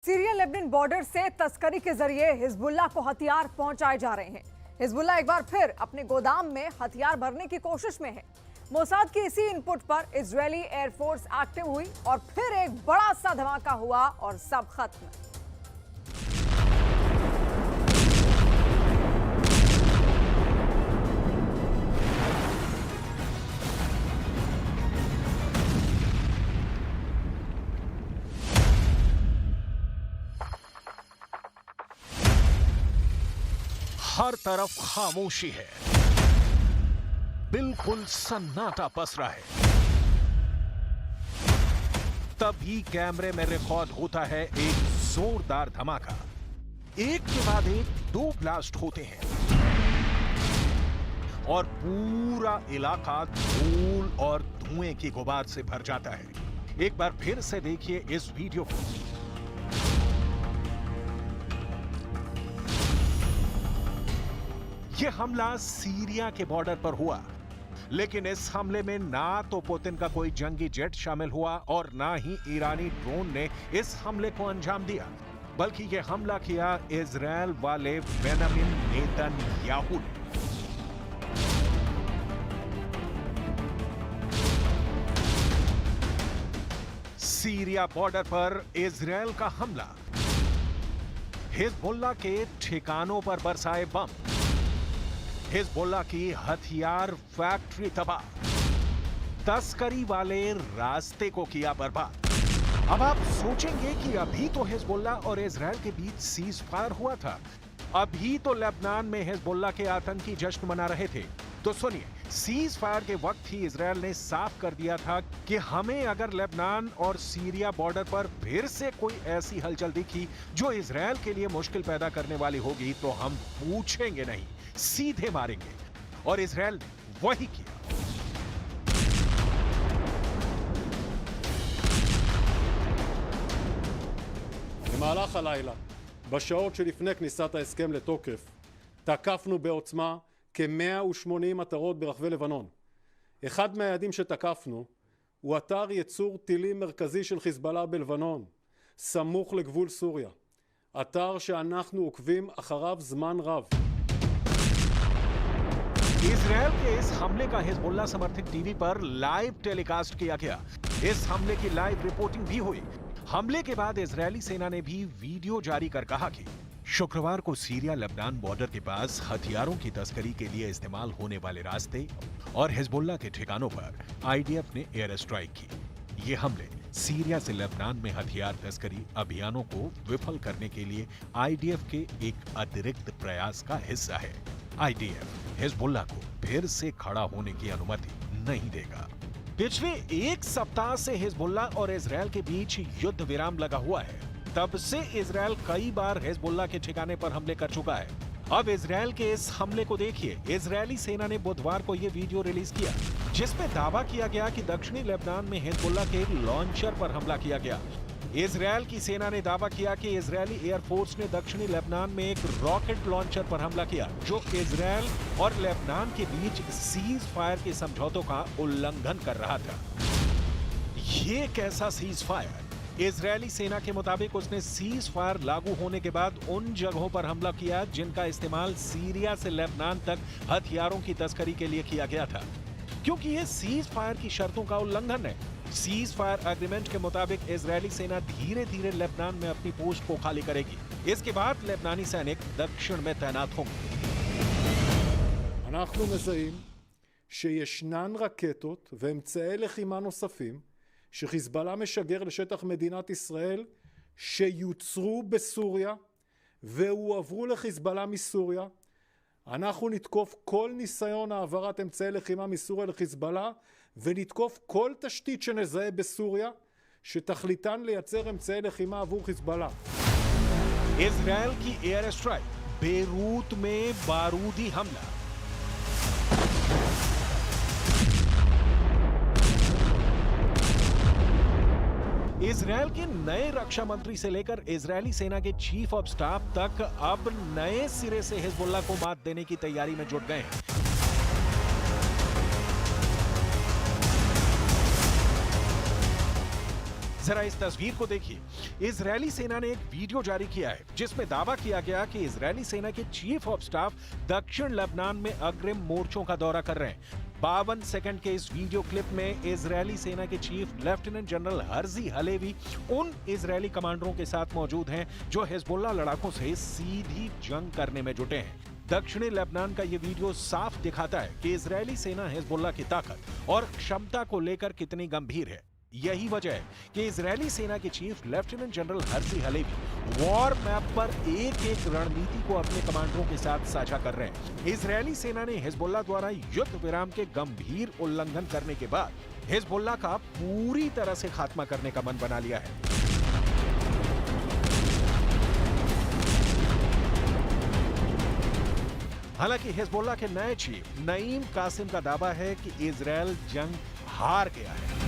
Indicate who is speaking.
Speaker 1: Syria Lebanon border से तस्करी के जरिए हिजबुल्लाह को हथियार पहुंचाए जा रहे हैं। हिजबुल्लाह एक बार फिर अपने गोदाम में हथियार भरने की कोशिश में है। मोसाद की इसी इनपुट पर इजरायली एयरफोर्स एक्टिव हुई और फिर एक बड़ा सा धमाका हुआ और सब खत्म।
Speaker 2: हर तरफ खामोशी है, बिल्कुल सन्नाटा पसरा है। तभी कैमरे में रिकॉर्ड होता है एक जोरदार धमाका। एक के बाद एक दो ब्लास्ट होते हैं और पूरा इलाका धूल और धुएं की गुबार से भर जाता है। एक बार फिर से देखिए इस वीडियो को। यह हमला सीरिया के बॉर्डर पर हुआ, लेकिन इस हमले में ना तो पुतिन का कोई जंगी जेट शामिल हुआ और ना ही ईरानी ड्रोन ने इस हमले को अंजाम दिया, बल्कि यह हमला किया इजरायल वाले बेंजामिन नेतन्याहू ने। सीरिया बॉर्डर पर इजरायल का हमला, हिजबुल्लाह के ठिकानों पर बरसाए बम, हिजबुल्लाह की हथियार फैक्ट्री तबाह, तस्करी वाले रास्ते को किया बर्बाद। अब आप सोचेंगे कि अभी तो हिजबुल्लाह और इजरायल के बीच सीज फायर हुआ था, अभी तो लेबनान में हिजबुल्लाह के आतंकी जश्न मना रहे थे। तो सुनिए, सीज फायर के वक्त ही इजरायल ने साफ कर दिया था कि हमें अगर लेबनान और सीरिया बॉर्डर पर फिर से कोई ऐसी हलचल दिखी जो इजरायल के लिए मुश्किल पैदा करने वाली होगी तो हम पूछेंगे नहीं, सीधे मारेंगे। और इजरायल ने वही किया।
Speaker 3: במהלך הלילה, בשעות שלפני כניסת ההסכם לתוקף, תקפנו בעוצמה כ-180 מטרות ברחבי לבנון. אחד מהיעדים שתקפנו הוא אתר ייצור טילים מרכזי של חיזבאללה בלבנון, סמוך לגבול סוריה. אתר שאנחנו עוקבים אחריו זמן רב.
Speaker 2: इजरायल के इस हमले का हिजबुल्लाह समर्थित टीवी पर लाइव टेलीकास्ट किया गया। इस हमले की लाइव रिपोर्टिंग भी हुई। हमले के बाद इजरायली सेना ने भी वीडियो जारी कर कहा कि शुक्रवार को सीरिया लेबनान बॉर्डर के पास हथियारों की तस्करी के लिए इस्तेमाल होने वाले रास्ते और हिजबुल्लाह के ठिकानों पर आईडीएफ ने एयर स्ट्राइक की। ये हमले सीरिया से लेबनान में हथियार तस्करी अभियानों को विफल करने के लिए आईडीएफ के एक अतिरिक्त प्रयास का हिस्सा है। आईडीएफ हिजबुल्लाह को फिर से खड़ा होने की अनुमति नहीं देगा। पिछले एक सप्ताह से हिजबुल्लाह और इजरायल के बीच युद्ध विराम लगा हुआ है। तब से इजरायल कई बार हिजबुल्लाह के ठिकाने पर हमले कर चुका है। अब इजरायल के इस हमले को देखिए। इजरायली सेना ने बुधवार को यह वीडियो रिलीज किया जिसमें दावा किया गया कि दक्षिणी लेबनान में हिजबुल्लाह के लॉन्चर पर हमला किया गया। इजरायल की सेना ने दावा किया कि इजरायली एयरफोर्स ने दक्षिणी लेबनान में एक रॉकेट लॉन्चर पर हमला किया जो इजरायल और लेबनान के बीच सीज फायर के समझौतों का उल्लंघन कर रहा था। ये कैसा सीज फायर? इजरायली सेना के मुताबिक उसने सीज फायर लागू होने के बाद उन जगहों पर हमला किया जिनका इस्तेमाल सीरिया से लेबनान तक हथियारों की तस्करी के लिए किया गया था, क्योंकि ये सीज फायर की शर्तों का उल्लंघन है। सीज फायर एग्रीमेंट के मुताबिक इजरायली सेना धीरे धीरे लेबनान में अपनी पोस्ट को खाली करेगी। इसके बाद लेबनानी सैनिक दक्षिण में तैनात होंगे।
Speaker 3: אנחנו מזהים שישנן רקטות ואמצעי לחימה נוספים שחיזבאללה משגר לשטח מדינת ישראל שיוצרו בסוריה והועברו לחיזבאללה מסוריה. אנחנו נתקוף כל ניסיון העברת אמצעי לחימה מסוריה לחיזבאללה ונתקוף כל תשתית שנזהה בסוריה שתכליתן לייצר אמצעי לחימה עבור חיזבאללה.
Speaker 2: इजरायल की एयर स्ट्राइक, बेरूत में बारूदी हमला। इजरायल के नए रक्षा मंत्री से लेकर इजरायली सेना के चीफ ऑफ स्टाफ तक अब नए सिरे से हिजबुल्लाह को मात देने की तैयारी में जुट गए हैं। जरा इस तस्वीर को देखिए। इजरायली सेना ने एक वीडियो जारी किया है जिसमें दावा किया गया कि इजरायली सेना के चीफ ऑफ स्टाफ दक्षिण लेबनान में अग्रिम मोर्चों का दौरा कर रहे हैं। 52 सेकंड के इस वीडियो क्लिप में इजरायली सेना के chief lieutenant general Herzi Halevi उन इजरायली कमांडरों के साथ मौजूद हैं जो हिजबुल्लाह लड़ाकों से सीधी जंग करने में जुटे हैं। दक्षिणी लेबनान का ये वीडियो साफ दिखाता है कि इजरायली सेना हिजबुल्लाह की ताकत और क्षमता को लेकर कितनी गंभीर है। यही वजह है कि इजरायली सेना के chief lieutenant general Herzi Halevi war map पर एक-एक रणनीति को अपने कमांडरों के साथ साझा कर रहे हैं। इजरायली सेना ने हिजबुल्लाह द्वारा युद्ध विराम के गंभीर उल्लंघन करने के बाद हिजबुल्लाह का पूरी तरह से खात्मा करने का मन बना लिया है। हालांकि हिजबुल्लाह के नए चीफ नईम कासिम का दावा है कि इजरायल जंग हार गया है।